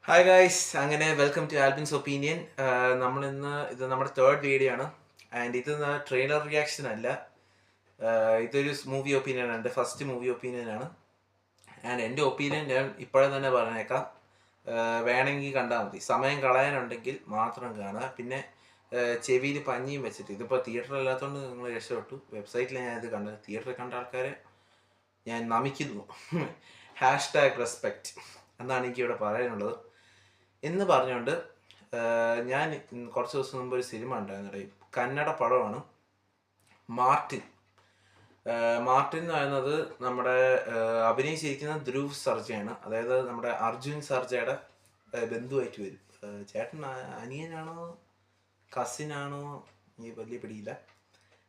Hi guys, അങ്ങനെ welcome to ആൽബിൻസ് opinion. ഇത് നമ്മുടെ തേർഡ് വീഡിയോ ആണ്. ആൻഡ് ഇത് ട്രെയിലർ റിയാക്ഷൻ അല്ല, ഇതൊരു മൂവി ഒപ്പീനിയൻ ആണ്. എൻ്റെ ഫസ്റ്റ് മൂവി ഒപ്പീനിയൻ ആണ്. ആൻഡ് എൻ്റെ ഒപ്പീനിയൻ ഞാൻ ഇപ്പോഴേ തന്നെ പറഞ്ഞേക്കാം. വേണമെങ്കിൽ കണ്ടാൽ മതി, സമയം കളയാനുണ്ടെങ്കിൽ മാത്രം കാണുക. പിന്നെ ചെവിയിൽ പഞ്ഞിയും വെച്ചിട്ട്, ഇതിപ്പോൾ തിയേറ്റർ അല്ലാത്തതുകൊണ്ട് നിങ്ങൾ രക്ഷപ്പെട്ടു. വെബ്സൈറ്റിൽ ഞാൻ ഇത് കണ്ടത്, തിയേറ്ററിൽ കണ്ട ആൾക്കാരെ ഞാൻ നമിക്കുന്നു. #, റെസ്പെക്റ്റ് എന്നാണ് എനിക്കിവിടെ പറയാനുള്ളത്. എന്ന് പറഞ്ഞുകൊണ്ട് ഞാൻ കുറച്ച് ദിവസം മുമ്പ് ഒരു സിനിമ ഉണ്ടായിരുന്നു, കന്നഡ പടമാണ് മാർട്ടിൻ. മാർട്ടിൻ എന്ന് പറയുന്നത് നമ്മുടെ അഭിനയിച്ചിരിക്കുന്ന ധ്രുവ് സർജയാണ്. അതായത് നമ്മുടെ അർജുൻ സർജയുടെ ബന്ധുവായിട്ട് വരും. ചേട്ടൻ അനിയനാണോ കസിനാണോ ഈ വലിയ പിടിയില്ല.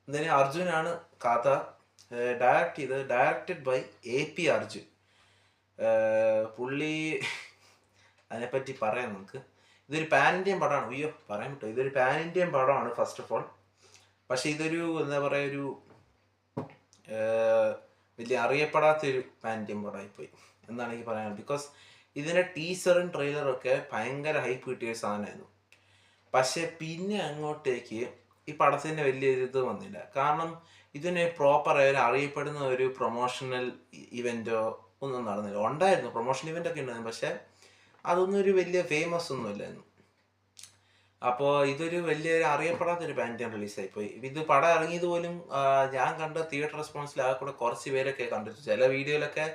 എന്തായാലും അർജുനാണ് കഥ ഡയറക്റ്റഡ് ബൈ AP അർജുൻ. പുള്ളി അതിനെപ്പറ്റി പറയാം നമുക്ക്. ഇതൊരു പാൻ ഇന്ത്യൻ പടമാണ്. അയ്യോ പറയാൻ പറ്റുമോ, ഇതൊരു പാൻ ഇന്ത്യൻ പടമാണ് ഫസ്റ്റ് ഓഫ് ഓൾ. പക്ഷെ ഇതൊരു എന്താ പറയുക, ഒരു വലിയ അറിയപ്പെടാത്തൊരു പാൻ ഇന്ത്യൻ പടമായിപ്പോയി എന്നാണ് എനിക്ക് പറയാനുള്ളത്. ബിക്കോസ് ഇതിൻ്റെ ടീസറും ട്രെയിലറും ഒക്കെ ഭയങ്കര ഹൈപ്പ് കിട്ടിയ സാധനമായിരുന്നു. പക്ഷെ പിന്നെ അങ്ങോട്ടേക്ക് ഈ പടത്തിന് വലിയൊരു ഇത് വന്നില്ല. കാരണം ഇതിന് പ്രോപ്പറായ അറിയപ്പെടുന്ന ഒരു പ്രൊമോഷണൽ ഇവൻറ്റോ ഒന്നും നടന്നില്ല. ഉണ്ടായിരുന്നു, പ്രൊമോഷൻ ഇവൻ്റ് ഒക്കെ ഉണ്ടായിരുന്നു, പക്ഷെ അതൊന്നും ഒരു വലിയ ഫേമസ് ഒന്നും ഇല്ലായിരുന്നു. അപ്പോൾ ഇതൊരു വലിയൊരു അറിയപ്പെടാത്തൊരു പാൻ റിലീസായിപ്പോയി. ഇത് പടം ഇറങ്ങിയത് പോലും ഞാൻ കണ്ട തിയേറ്റർ റെസ്പോൺസിൽ ആ കൂടെ കുറച്ച് പേരൊക്കെ കണ്ടിട്ട്, ചില വീഡിയോയിലൊക്കെ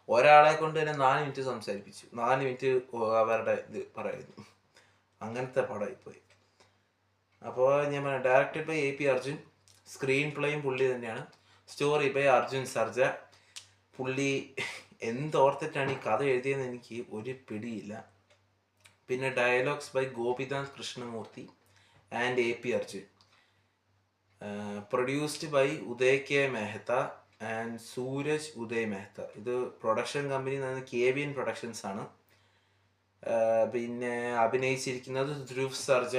ഒരാളെ കൊണ്ട് തന്നെ 4 മിനിറ്റ് സംസാരിപ്പിച്ചു, 4 മിനിറ്റ് അവരുടെ ഇത് പറയുന്നു. അങ്ങനത്തെ പടമായിപ്പോയി. അപ്പോൾ ഞാൻ പറയാം, directed by AP Arjun, screen പ്ലേയും പുള്ളി തന്നെയാണ്, സ്റ്റോറി ബൈ അർജുൻ സർജ. പുള്ളി എന്തോർത്തിട്ടാണ് ഈ കഥ എഴുതിയതെന്ന് എനിക്ക് ഒരു പിടിയില്ല. പിന്നെ dialogues by Gopinath Krishnamurthy and AP Arjun. Produced by Uday K Mehta and Suraj Uday Mehta. ഇത് പ്രൊഡക്ഷൻ കമ്പനി KVN പ്രൊഡക്ഷൻസ് ആണ്. പിന്നെ അഭിനയിച്ചിരിക്കുന്നത് ധ്രുവ് സർജ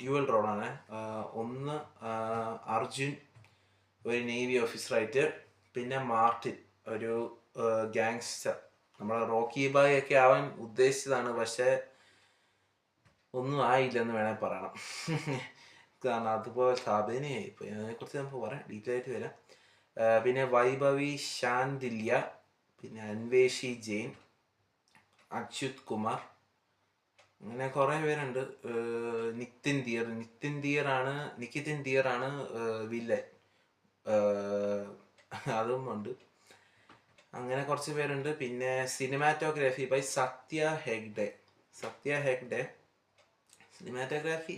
ഡ്യുവൽ റോളാണ്. ഒന്ന് അർജുൻ, ഒരു നേവി ഓഫീസറായിട്ട്. പിന്നെ മാർട്ടിൻ, ഒരു ഗാങ്സ്റ്റർ. നമ്മളെ റോക്കി ബായ് ഒക്കെ ആവാൻ ഉദ്ദേശിച്ചതാണ്, പക്ഷെ ഒന്നും ആയില്ലെന്ന് വേണേൽ പറയണം. കാരണം അതുപോലെ അഭിനയായിപ്പോയി. അതിനെക്കുറിച്ച് നമുക്ക് പറയാം, ഡീറ്റെയിൽ ആയിട്ട് വരാം. പിന്നെ വൈഭവി ശാന്തില്യ, പിന്നെ അൻവേഷി ജെയിൻ, അച്യുത് കുമാർ, അങ്ങനെ കുറേ പേരുണ്ട്. നിതിൻ ദിയർ ആണ് വില്ലൻ. അതും ഉണ്ട്. അങ്ങനെ കുറച്ച് പേരുണ്ട്. പിന്നെ cinematography by Satya Hegde. Cinematography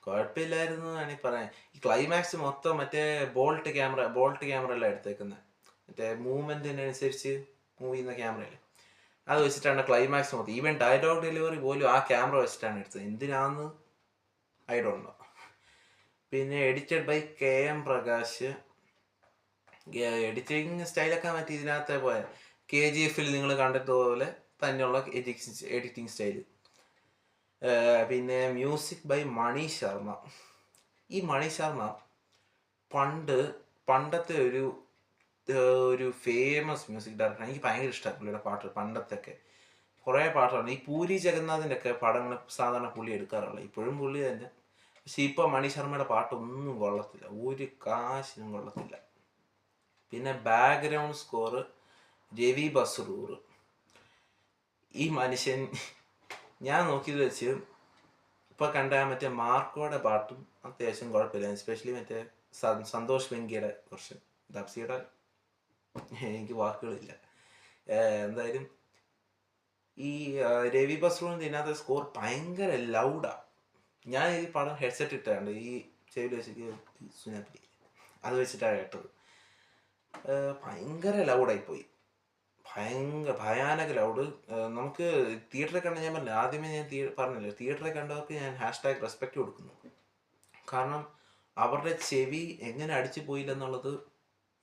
കുഴപ്പമില്ലായിരുന്നു വേണമെങ്കിൽ പറയാം. ഈ ക്ലൈമാക്സ് മൊത്തം മറ്റേ ബോൾട്ട് ക്യാമറ എടുത്തേക്കുന്നത്. മറ്റേ മൂവ്മെൻറ്റിനനുസരിച്ച് മൂവ് ചെയ്യുന്ന ക്യാമറയല്ലേ, അത് വെച്ചിട്ടാണ് ക്ലൈമാക്സ് മൊത്തം. ഈവൻ ഡയലോഗ് ഡെലിവറി പോലും ആ ക്യാമറ വെച്ചിട്ടാണ് എടുത്തത്. എന്തിനാന്ന് ഐ ഡോണ്ട് നോ. പിന്നെ edited by KM Prakash. Editing സ്റ്റൈലൊക്കെ മറ്റേ ഇതിനകത്തെ പോലെ KGFൽ നിങ്ങൾ കണ്ടതുപോലെ തന്നെയുള്ള എഡിറ്റിംഗ് സ്റ്റൈല്. പിന്നെ മ്യൂസിക് ബൈ മണി ശർമ്മ. ഈ മണി ശർമ്മ പണ്ടത്തെ ഒരു ഫേമസ് മ്യൂസിക് ഡയറക്ടർ. എനിക്ക് ഭയങ്കര ഇഷ്ടമാണ് പുള്ളിയുടെ പാട്ട്. പണ്ടത്തൊക്കെ കുറേ പാട്ടാണ്. ഈ പൂരി ജഗന്നാഥിൻ്റെ ഒക്കെ പടങ്ങൾ സാധാരണ പുള്ളി എടുക്കാറുള്ളത്. ഇപ്പോഴും പുള്ളി തന്നെ. പക്ഷെ ഇപ്പോൾ മണി ശർമ്മയുടെ പാട്ടൊന്നും കൊള്ളത്തില്ല, ഒരു കാശിനും കൊള്ളത്തില്ല. പിന്നെ ബാക്ക്ഗ്രൗണ്ട് സ്കോർ രവി ബസ്റൂർ. ഈ മനുഷ്യൻ ഞാൻ നോക്കിയത് വെച്ച് ഇപ്പോൾ കണ്ട മറ്റേ മാർക്കോയുടെ പാട്ടും അത്യാവശ്യം കുഴപ്പമില്ല. എസ്പെഷ്യലി മറ്റേ സന്തോഷ് വെങ്കിയുടെ വെർഷൻ. ദപ്സിയുടെ എനിക്ക് വാക്കുകളില്ല. എന്തായാലും ഈ രവി ബസ്റൂറിൻ്റെ ഇതിനകത്ത് സ്കോർ ഭയങ്കര ലൗഡാണ്. ഞാൻ ഈ പടം ഹെഡ്സെറ്റ് ഇട്ടാണ്ട് ഈ ചെവിയിൽ വെച്ചിട്ട് സുനാപ്പി അത് വെച്ചിട്ടാണ് കേട്ടത്. ഭയങ്കര ലൗഡായിപ്പോയി, ഭയാനക ലൗഡ്. നമുക്ക് തിയേറ്ററിൽ കണ്ട, ഞാൻ പറഞ്ഞില്ല ആദ്യമേ, ഞാൻ പറഞ്ഞില്ലേ, തിയേറ്ററിൽ കണ്ടവർക്ക് ഞാൻ #റെസ്പെക്റ്റ് കൊടുക്കുന്നു. കാരണം അവരുടെ ചെവി എങ്ങനെ അടിച്ചു പോയില്ലെന്നുള്ളത്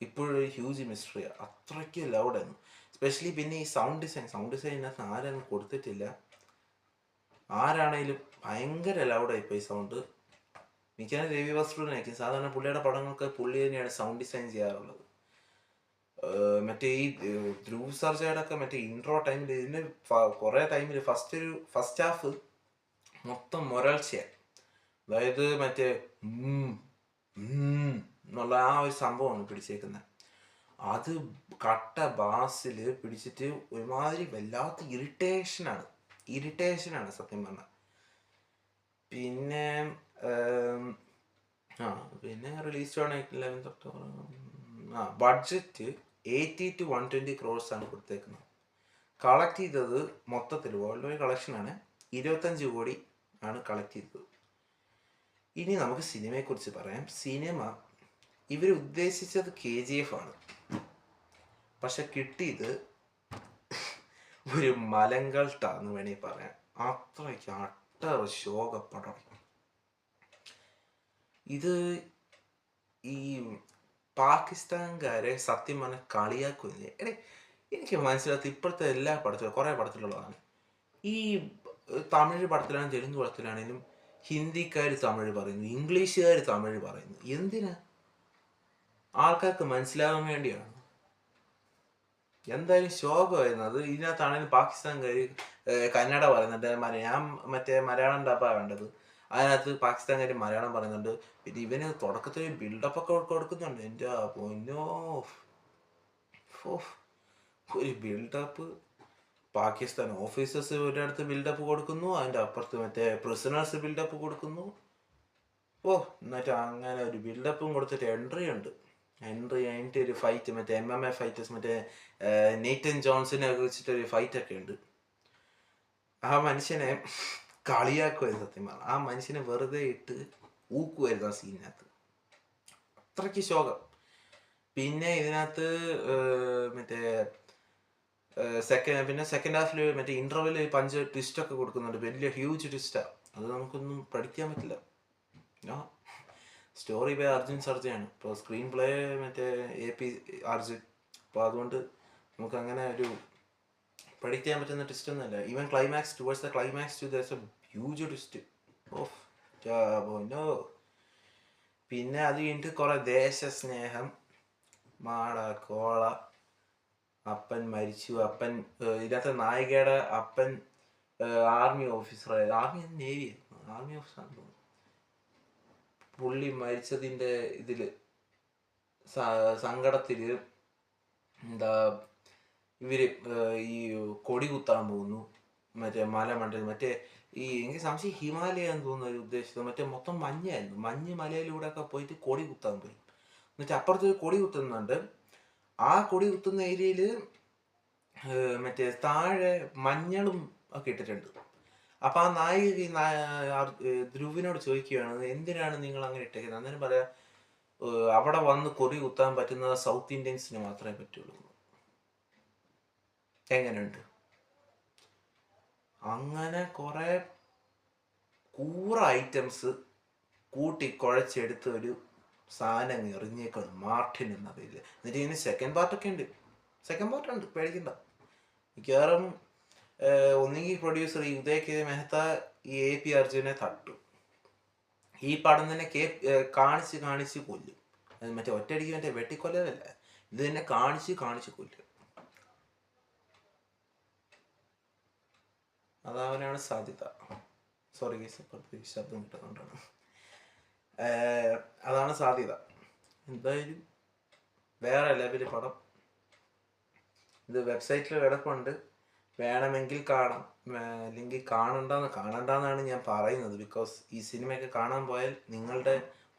ഇപ്പോഴൊരു ഹ്യൂജ് മിസ്റ്ററിയാണ്. അത്രയ്ക്ക് ലൗഡായിരുന്നു. എസ്പെഷ്യലി പിന്നെ ഈ സൗണ്ട് ഡിസൈനകത്ത് ആരും കൊടുത്തിട്ടില്ല. ആരാണേലും ഭയങ്കര ലൗഡായിപ്പോയി സൗണ്ട്. മിക്കവാറും രവി ബസ്റൂറിനായിരിക്കും. സാധാരണ പുള്ളിയുടെ പടങ്ങൾക്ക് പുള്ളി തന്നെയാണ് സൗണ്ട് ഡിസൈൻ ചെയ്യാറുള്ളത്. മറ്റേ ഈ ധ്രുവ് സർജയുടെ ഒക്കെ മറ്റേ ഇൻട്രോ ടൈമിൽ ഇതിന് കുറേ ടൈമിൽ ഫസ്റ്റ് ഹാഫ് മൊത്തം മൊരാൾച്ചയാണ്. അതായത് മറ്റേ എന്നുള്ള ആ ഒരു സംഭവമാണ് പിടിച്ചേക്കുന്നത്. അത് കട്ട ബാസിൽ പിടിച്ചിട്ട് ഒരുമാതിരി വല്ലാത്ത ഇറിറ്റേഷനാണ് സത്യം പറഞ്ഞാൽ. പിന്നെ പിന്നെ release date 11th October. Budget 80 to 120 crores ആണ് കൊടുത്തേക്കുന്നത്. കളക്ട് ചെയ്തത് മൊത്തത്തിൽ വേൾഡ് വൈഡ് കളക്ഷനാണ് 25 കോടി ആണ് കളക്ട് ചെയ്തത്. ഇനി നമുക്ക് സിനിമയെക്കുറിച്ച് പറയാം. സിനിമ ഇവർ ഉദ്ദേശിച്ചത് KGF ആണ്, പക്ഷെ കിട്ടിയത് ഒരു മലങ്കൾട്ടാന്ന് വേണമെങ്കിൽ പറയാം. അത്രയ്ക്ക് അട്ടർ ശോകപ്പടം. ഇത് ഈ പാകിസ്ഥാൻകാരെ സത്യം പറഞ്ഞാൽ കളിയാക്കുന്നില്ലേ? എനിക്ക് മനസ്സിലാത്ത ഇപ്പോഴത്തെ എല്ലാ പടത്തിലും കുറേ പടത്തിലുള്ളതാണ്. ഈ തമിഴ് പടത്തിലാണെങ്കിലും തെലുങ്ക് പടത്തിലാണെങ്കിലും ഹിന്ദിക്കാർ തമിഴ് പറയുന്നു, ഇംഗ്ലീഷുകാർ തമിഴ് പറയുന്നു. എന്തിനാ? ആൾക്കാർക്ക് മനസ്സിലാകാൻ വേണ്ടിയാണ്. എന്തായാലും ശോകമായിരുന്നു അത്. ഇതിനകത്താണെങ്കിലും പാകിസ്ഥാൻകാർ കന്നഡ പറയുന്നുണ്ട്. ഞാൻ മറ്റേ മലയാളം ഡബ്ബാണ് കണ്ടത്. അതിനകത്ത് പാകിസ്ഥാൻകാർ മലയാളം പറയുന്നുണ്ട്. പിന്നെ ഇവന് തുടക്കത്തിൽ ബിൽഡപ്പ് ഒക്കെ കൊടുക്കുന്നുണ്ട്. എൻ്റെ പൊന്നോ, ഒരു ബിൽഡപ്പ്. പാകിസ്ഥാൻ ഓഫീസേഴ്സ് ഒരിടത്ത് ബിൽഡപ്പ് കൊടുക്കുന്നു, അതിൻ്റെ അപ്പുറത്ത് മറ്റേ പ്രിസണേഴ്സ് ബിൽഡപ്പ് കൊടുക്കുന്നു. എന്നിട്ട് അങ്ങനെ ഒരു ബിൽഡപ്പും കൊടുത്തിട്ട് എൻട്രി കഴിഞ്ഞിട്ട് ഒരു ഫൈറ്റ്, മറ്റേ MMA ഫൈറ്റേഴ്സ്, മറ്റേ നെയ്റ്റൻ ജോൺസിനെ വെച്ചിട്ടൊരു ഫൈറ്റൊക്കെ ഉണ്ട്. ആ മനുഷ്യനെ കളിയാക്കുമായിരുന്നു സത്യം പറഞ്ഞാൽ. ആ മനുഷ്യനെ വെറുതെ ഇട്ട് ഊക്കുമായിരുന്നു ആ സീനിനകത്ത്. അത്രയ്ക്ക് ശോകം. പിന്നെ ഇതിനകത്ത് മറ്റേ സെക്കൻഡ് ഹാഫിൽ മറ്റേ ഇന്റർവെല് പഞ്ച് ട്വിസ്റ്റൊക്കെ കൊടുക്കുന്നുണ്ട്. വലിയ ഹ്യൂജ് ട്വിസ്റ്റാണ്. അത് നമുക്കൊന്നും പഠിക്കാൻ പറ്റില്ല. സ്റ്റോറി ബൈ അർജുൻ സർജയാണ്. ഇപ്പോൾ സ്ക്രീൻ പ്ലേ മറ്റേ AP അർജുൻ. അപ്പോൾ അതുകൊണ്ട് നമുക്കങ്ങനെ ഒരു പഠിക്കാൻ പറ്റുന്ന ട്വിസ്റ്റ് ഒന്നുമല്ല. Even towards the climax there's a huge twist. പിന്നെ അത് കഴിഞ്ഞിട്ട് കുറെ ദേശസ്നേഹം, മാട കോള, അപ്പൻ മരിച്ചു, അപ്പൻ ഇതിനകത്തെ നായികയുടെ അപ്പൻ ആർമി ഓഫീസറായിരുന്നു. ആർമി ഓഫീസറാണെന്ന് തോന്നുന്നു. പുള്ളി മരിച്ചതിൻ്റെ ഇതിൽ സങ്കടത്തിൽ എന്താ ഇവര് ഈ കൊടി കുത്താൻ പോകുന്നു മറ്റേ മലമണ്ടയിൽ. മറ്റേ ഈ എനിക്ക് സംശയം ഹിമാലയാന്ന് തോന്നുന്ന ഒരു ഉദ്ദേശിച്ചത്. മറ്റേ മൊത്തം മഞ്ഞായിരുന്നു. മഞ്ഞ് മലയിലൂടെ ഒക്കെ പോയിട്ട് കൊടി കുത്താൻ പോയി. എന്നിട്ട് അപ്പുറത്ത് കൊടി കുത്തുന്നുണ്ട്. ആ കൊടി കുത്തുന്ന ഏരിയയിൽ മറ്റേ താഴെ മഞ്ഞളും ഒക്കെ ഇട്ടിട്ടുണ്ട്. അപ്പം ആ നായിക ധ്രുവിനോട് ചോദിക്കുകയാണ്, എന്തിനാണ് നിങ്ങൾ അങ്ങനെ ഇട്ടേക്കുന്നത്? അന്നേരം പറയാം, അവിടെ വന്ന് കൊടി കുത്താൻ പറ്റുന്നത് സൗത്ത് ഇന്ത്യൻസിന് മാത്രമേ പറ്റുള്ളൂ. എങ്ങനെയുണ്ട്? അങ്ങനെ കുറെ കൂറ ഐറ്റംസ് കൂട്ടി കുഴച്ചെടുത്ത ഒരു സാധനം എറിഞ്ഞേക്കാണ് മാർട്ടിൻ എന്ന പേരിൽ. എന്നിട്ട് ഇതിന് സെക്കൻഡ് പാർട്ടുണ്ട്, പേടിക്കണ്ട. മിക്കവാറും ഒന്നുകിൽ പ്രൊഡ്യൂസർ ഉദയ് K. മെഹ്ത്ത ഈ AP അർജുനെ തട്ടും. ഈ പടം തന്നെ കാണിച്ച് കൊല്ലും. മറ്റേ ഒറ്റയടിക്ക് മറ്റേ വെട്ടിക്കൊല്ലതല്ല, ഇത് തന്നെ കാണിച്ച് കൊല്ലും. അതാവാനാണ് സാധ്യത. സോറി കേസ്, ശബ്ദം കിട്ടുന്നുണ്ടാണ്. അതാണ് സാധ്യത. എന്തായാലും വേറെ ലെവല് പടം. ഇത് വെബ്സൈറ്റിൽ കിടപ്പുണ്ട്, വേണമെങ്കിൽ കാണാം. അല്ലെങ്കിൽ കാണണ്ടെന്നാണ് ഞാൻ പറയുന്നത്. ബിക്കോസ് ഈ സിനിമയൊക്കെ കാണാൻ പോയാൽ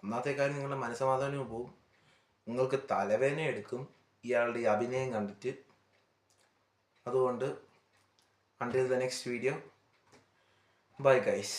ഒന്നാമത്തെ കാര്യം നിങ്ങളുടെ മനസ്സമാധാനവും പോവും, നിങ്ങൾക്ക് തലവേദന എടുക്കും ഇയാളുടെ ഈ അഭിനയം കണ്ടിട്ട്. അതുകൊണ്ട് until the next video, bye guys.